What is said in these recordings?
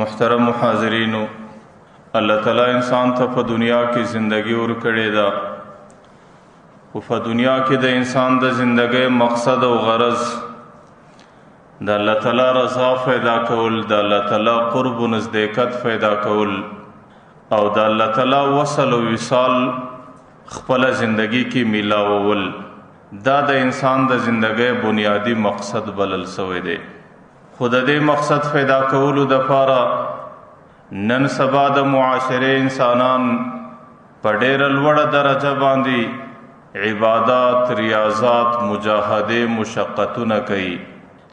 محترم حاضرینو، الله تعالی انسان ته په دنیا کې زندگی ورکړې ده او په دنیا کې د انسان د زندګۍ مقصد او غرض د الله تعالی رضا پیدا کول، د الله تعالی قرب و نزدېکت پیدا کول او د الله تعالی وصل او وصال خپل زندگی کې میلاوول. دا د انسان د زندګۍ بنیادی مقصد بلل شوی دی. خود دې مقصد پیدا کولو د پاره نن سبا د معاشره انسانان په ډېره لوړه درجه باندې عبادات، ریاضات، مجاهده، مشقتونه کوي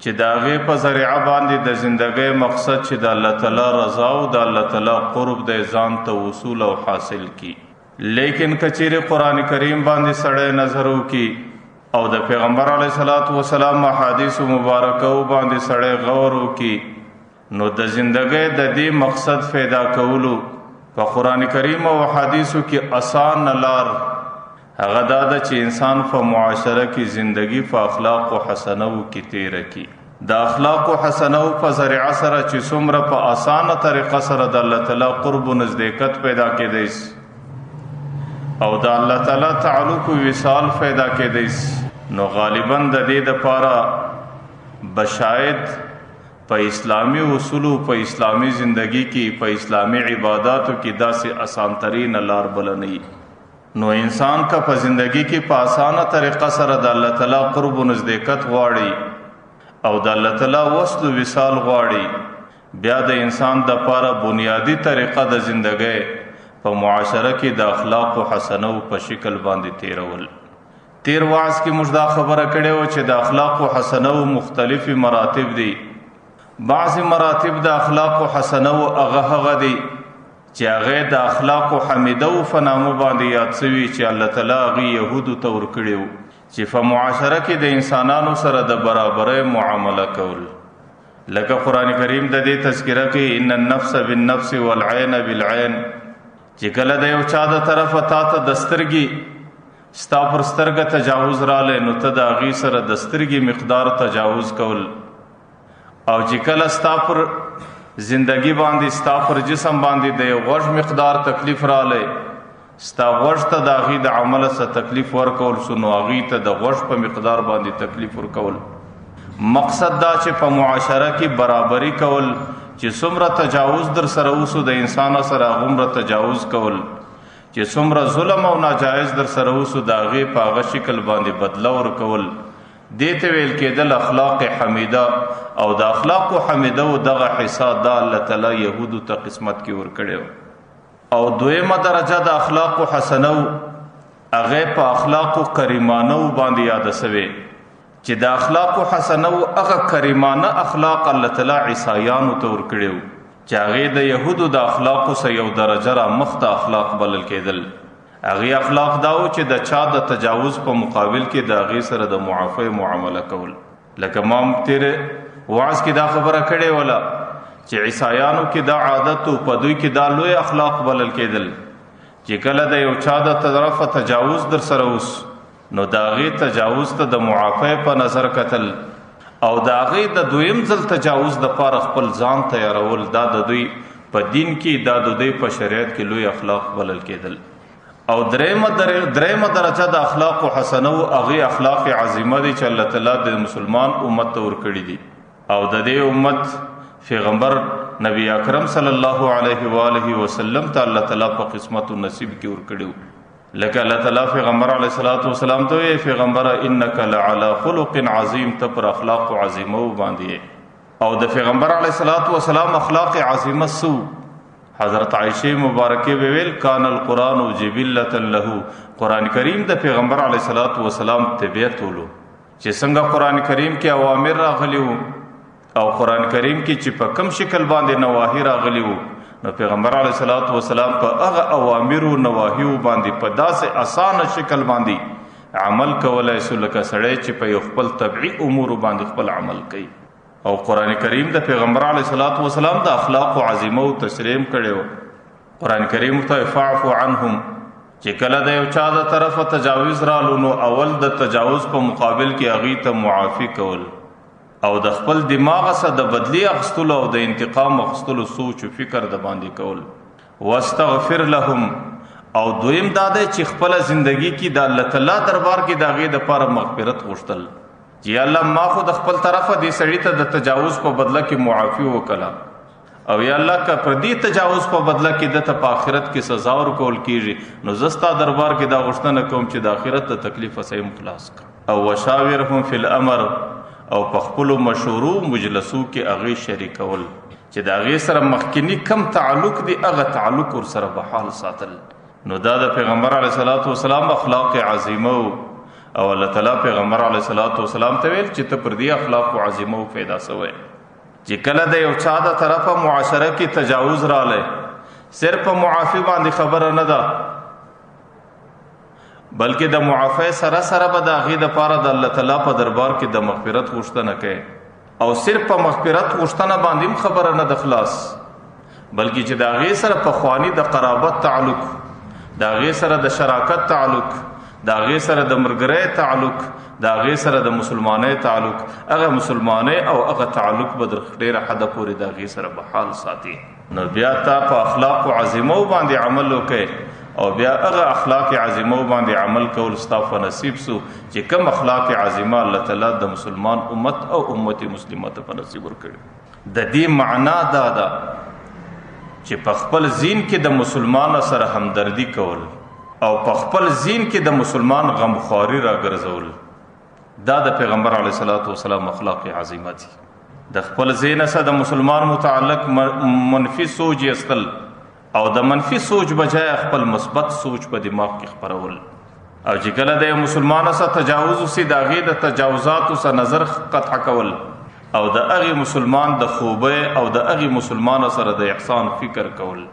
چې د هغې په ذریعه باندې د زندګۍ مقصد چې د الله تعالی رضا او د الله تعالی قرب د ځان ته وصول او حاصل کی. لیکن کچېرې قرآن کریم باندې سړی نظر وکړي او د پیغمبر علیه الصلاۃ والسلام احادیث مبارکو باندې سړی غور وکړي نو د زندګۍ د دې مقصد پیدا کولو په قرآن کریم او احادیثو کې آسان لار هغه دا ده چې انسان په معاشره کې زندگی په اخلاق و حسنو کې تیره کی. د اخلاق و حسنو په ذریعه سره چې څومره په آسانه طریقه سره د الله تعالی قرب و نزدېکت پیدا کېدی او د الله تعالی تعلق و وصال پیدا کېدی نو غالباً د دې دپاره بشاید په اسلامی اصولو، په اسلامی زندگی کې، په اسلامی عباداتو کې داسې آسان ترین لار بل نه. نو انسان کا په زندگی کې په آسانه طریقه سره د الله تعالی قرب و نزدېکت غواړي او د الله تعالی وصل و وصال غواړي، بیا د انسان د پاره بنیادی طریقه د زندگی په معاشره کې د اخلاق و حسنو په شکل باندې تیرول. تیر واعظ کې موږ دا خبره کړې وه چې د اخلاق و حسنو مختلفې مراتب دي. بعضې مراتب د اخلاق و حسنو هغه دي چې هغې د اخلاق و حمیدو په نامه باندې یاد شوي چې الله تعالی هغې یهودو ته ورکړي وو چې په معاشره کې د انسانانو سره د برابرۍ معامله کول. لکه قرآن کریم د دې تذکره کوي ان النفس بالنفس والعین بالعین، چې کله د یو چا د طرفه تا ته د سترګې ستا پر سترګه تجاوز رالی نو ته د هغې سره د سترګې مقدار تجاوز کول، او چې کله ستا پر زندگی باندې، ستا پر جسم باندې د یو غوږ مقدار تکلیف رالی، ستا غوږ ته د هغې د عمله څه تکلیف ورکول سو نو هغې ته د غوږ په مقدار باندې تکلیف ورکول. مقصد دا چې په معاشره کې برابري کول، چې څومره تجاوز در سره وسو د انسان سره هغومره تجاوز کول، چې څومره ظلم او ناجایز در سره وسو د هغې په هغه شکل باندې بدله ورکول. دې ته ویل کېدل اخلاق حمیده، او د اخلاق حمیده و دغه حصه دا الله تعالی یهودو ته قسمت کې ورکړی و. او دویمه درجه د اخلاق حسنو هغې په اخلاق کریمانو باندې یاده سوې چې د اخلاق حسنو هغه کریمانه اخلاق الله تعالی عیسایانو ته ورکړی و چې هغې د یهودو د اخلاقو سه یو درجه را مخته اخلاق بلل کېدل. هغې اخلاق دا و چې د چا د تجاوز په مقابل کې د هغې سره د معافی معامله کول. لکه ما تیر وعظ کې دا خبره کړې وله چې عیسایانو کې دا عادت و، په دوی کې دا لوی اخلاق بلل کېدل چې کله د یو چا د طرفه تجاوز در سره اوس نو د هغې تجاوز ته د معافی په نظر کتل او د هغې د دویم ځل تجاوز دپاره خپل ځان تیارول. دا د دوی په دین کې، دا د دوی په شریعت کې لوی اخلاق بلل کېدل. او دریمه درجه د اخلاق حسنو هغې اخلاق عظیمه دي چې الله تعالی د مسلمان امت ته ورکړي دي او د دې امت پیغمبر نبی اکرم صلی الله علیه و آله وسلم ته الله تعالی په قسمت و نصیب کې ورکړي. لکه الله تعالی پیغمبر علیه الصلاۃ والسلام ته ویل پیغمبره انک لعلی خلق عظیم، ته پر اخلاق عظیمه باندې. او د پیغمبر علیه الصلاۃ والسلام اخلاق عظیمه سو حضرت عائشہ مبارکه ویل کان القرآن جبلة له، قرآن کریم د پیغمبر علیه الصلاۃ والسلام طبیعت ولو چې څنګه قرآن کریم کې اوامر راغلی وو او قرآن کریم کې چې په کم شکل باندې نواهی راغلی وو نو پیغمبر علیه الصلاۃ والسلام په هغه اوامر او نواهیو باندې په داسې اسانه شکل باندې عمل کولای سو لکه سړی چې په یو خپل طبعي امور باندې خپل عمل کوي. او قرآن کریم د پیغمبر علیه الصلاۃ والسلام د اخلاق عظیمه او تشریح کړی و. قرآن کریم ته فاعف عنهم چې کله د یو چا د طرفه تجاوز رالو نو اول د تجاوز په مقابل کې هغې ته معافي کول او د خپل دماغ سره د بدلی اخستلو او د انتقام اخستلو سوچ او فکر د باندې کول واستغفر لهم او دویم دا دی چې خپل زندگی کې د الله تعالی دربار کې داغه د لپاره مغفرت غوښتل چې الله ما خو د خپل طرفه دې سړی ته د تجاوز په بدله کې معافي وکړه او یا الله کا پر دې تجاوز په بدله کې د په آخرت کې سزا ورکول کیږي نو زستا دربار کې دا غوښتنه کوم چې د آخرت ته تکلیف سیم خلاص کړ او وشاورهم فی الامر او په خپل مشورو مجلسو کې هغه شریکول چې د هغه سره مخکینی کم تعلق دی هغه تعلق ور سره بحال ساتل نو دا د پیغمبر علیه الصلاۃ والسلام اخلاق عظیمه او الله تعالی پیغمبر علیه الصلاۃ والسلام ته ویل چې ته پر دې اخلاق عظیمه پیدا سوې چې کله د یو چا د طرفه معاشره کې تجاوز رااله صرف معافی باندې خبره نه ده بلکې د معافی سره سره به د هغې دپاره د الله تعالی په دربار کې د مغفرت غوښتنه کوي او صرف په مغفرت غوښتنه باندې هم خبره نه ده خلاص بلکې چې د هغې سره پخواني د قرابت تعلق د هغې سره د شراکت تعلق د هغې سره د ملګرۍ تعلق د هغې سره د مسلمانۍ تعلق هغه مسلمانۍ او هغه تعلق به در ډېره حده پورې د هغې سره بحال ساتي نو بیا تا په اخلاق عظیمو باندې عمل وکړي او بیا هغه اخلاق عظیمو باندې عمل کول ستا په نصیب سو چې کوم اخلاق عظیمه الله تعالی د مسلمان امت او امت مسلمه ته په نصیب ورکړي د دې معنا دا ده چې په خپل زین کې د مسلمان سره همدردی کول او په خپل زین کې د مسلمان غمخواری را ګرځول دا د پیغمبر علیه الصلاۃ والسلام اخلاق عظیمه دي د خپل زین سره د مسلمان متعلق منفی سوچ استل او د منفی سوچ بجای خپل مثبت سوچ په دماغ کې خپرول او چې کله د مسلمان سره تجاوز وسي د هغې د تجاوزاتو سره نظر قطع کول او د هغې مسلمان د خوبۍ او د هغې مسلمان سره د احسان فکر کول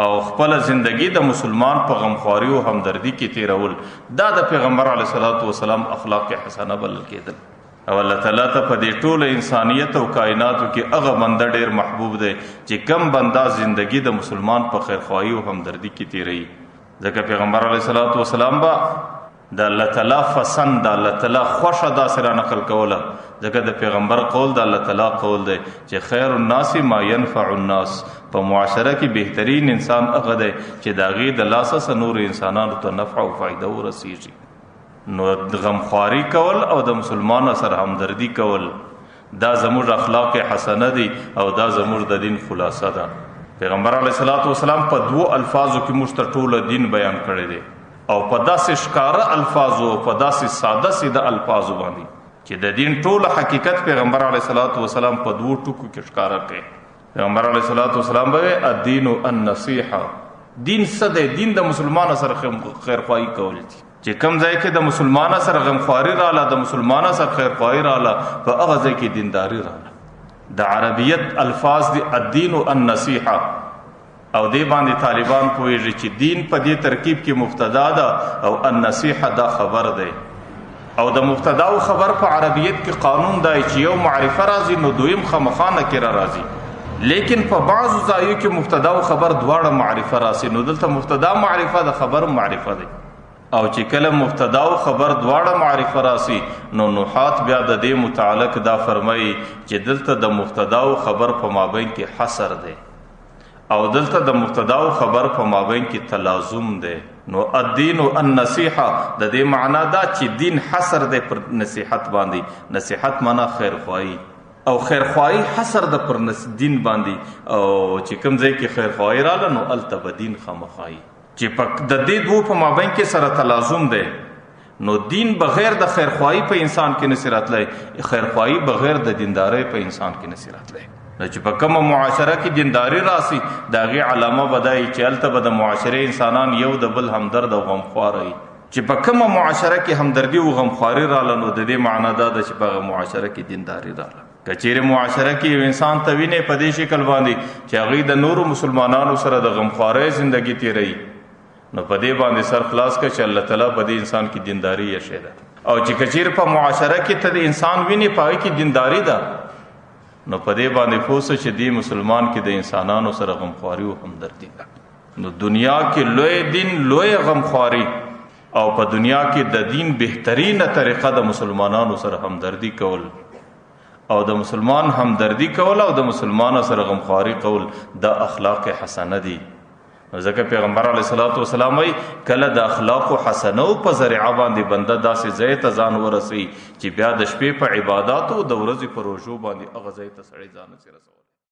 او خپل زندگی د مسلمان په غمخواری او همدردی کې تیرول دا د پیغمبر علیه الصلاۃ والسلام اخلاق حسنه بلل کېدل او الله تعالی ته په دې ټول انسانیت او کائناتو کې هغه بنده ډیر محبوب دی چې کم بنده زندگی د مسلمان په خیرخواهی او همدردی کې تیری ځکه پیغمبر علیه الصلاۃ والسلام با د الله تعالی فسند د الله تعالی خوښه دا سره نقل کوله ځکه د پیغمبر قول د الله تعالی قول دی چې خیر الناس ما ينفع الناس په معاشره کې بهترین انسان هغه دی چې د هغې د لاسه سه نور انسانانو ته نفع او فایده ورسیږي نو غمخواری کول او د مسلمان سره همدردی کول دا زموږ اخلاق حسنه دي او دا زموږ د دین خلاصه ده پیغمبر علیه الصلاۃ والسلام په دوو الفاظو کې موږ ته ټوله دین بیان کړی دی او په داسې ښکاره الفاظو په داسې ساده سیده الفاظو باندې چې د دین ټول حقیقت پیغمبر علیه الصلاۃ والسلام په دوو ټکو کې ښکاره کړي پیغمبر علیه الصلاۃ والسلام به الدین النصیحه دین څه دی دین د مسلمان سره خیرخواهي کول دي چې کوم ځای کې د مسلمان سره غمخواری رااله د مسلمان سره خیرخواهي رااله په هغه ځای کې دینداری رااله د عربیت الفاظ دی الدین النصیحه او دې باندې طالبان پوهیږي چې دین په دې ترکیب کې مبتدا ده او النصیحه دا خبر دی او د مبتدا او خبر په عربیت کې قانون دی چې یو معرفه راځي نو دویم خامخا نکره راځي لیکن په بعضو ځایو کې مبتدا او خبر دواړه معرفه راځي نو دلته مبتدا معرفه د خبر معرفه دی او چې کله مبتدا او خبر دواړه معرفه راځي نو نحات بیا د دې متعلق دا فرمایي چې دلته د مبتدا او خبر په مابین کې حصر دی او دلته د مبتدا او خبر په مابین کې تلازم دی نو الدین النصیحه د دې معنا دا چې دین حصر دی پر نصیحت باندې نصیحت معنا خیرخواهی او خیرخواهی حصر د پر دین باندې او چې کوم ځای کې خیرخواهی رااله نو الته به دین خامخایي چې د دې دوه په مابین کې سره تلازم دی نو دین بغیر د خیرخواهی په انسان کې نشي راتلی خیرخواهی بغیر د دیندارۍ په انسان کې نشي راتلی چې په کومه معاشره کې دینداری راسي د هغې علامه به دا وي چې هلته به د معاشرې انسانان یو د بل همدرد او غمخوار وي چې په کومه معاشره کې همدردي او غمخواري رااله نو د دې معنا دا ده چې په هغه معاشره کې دینداری رااله که چیرې معاشره کې یو انسان ته وینې په دې شکل باندې چې هغوی د نورو مسلمانانو سره د غمخوارۍ زندګي تېروي نو په دې باندې سر خلاص کړه چې الله تعالی په دې انسان کې دینداری یې ده او چې که چیرې په معاشره کې ته د انسان وینې په هغې کې دینداری ده نو په دې باندې پوه سه چې دې مسلمان کې د انسانانو سره غمخواري او همدردي ده نو دنیا کې لوی دین لوی غمخواري او په دنیا کې د دین بهترینه طریقه د مسلمانانو سره همدردي کول او د مسلمان همدردی کول او د مسلمان سره غمخواری کول دا اخلاق حسنه دي. ځکه پیغمبر علیه الصلاۃ والسلام وایي کله د اخلاق حسنو په ذریعه باندې بنده داسې ځای ته ځان ورسوي چې بیا د شپې په عباداتو د ورځې په روژو باندې هغه ځای ته سړی ځان نشي رسولی.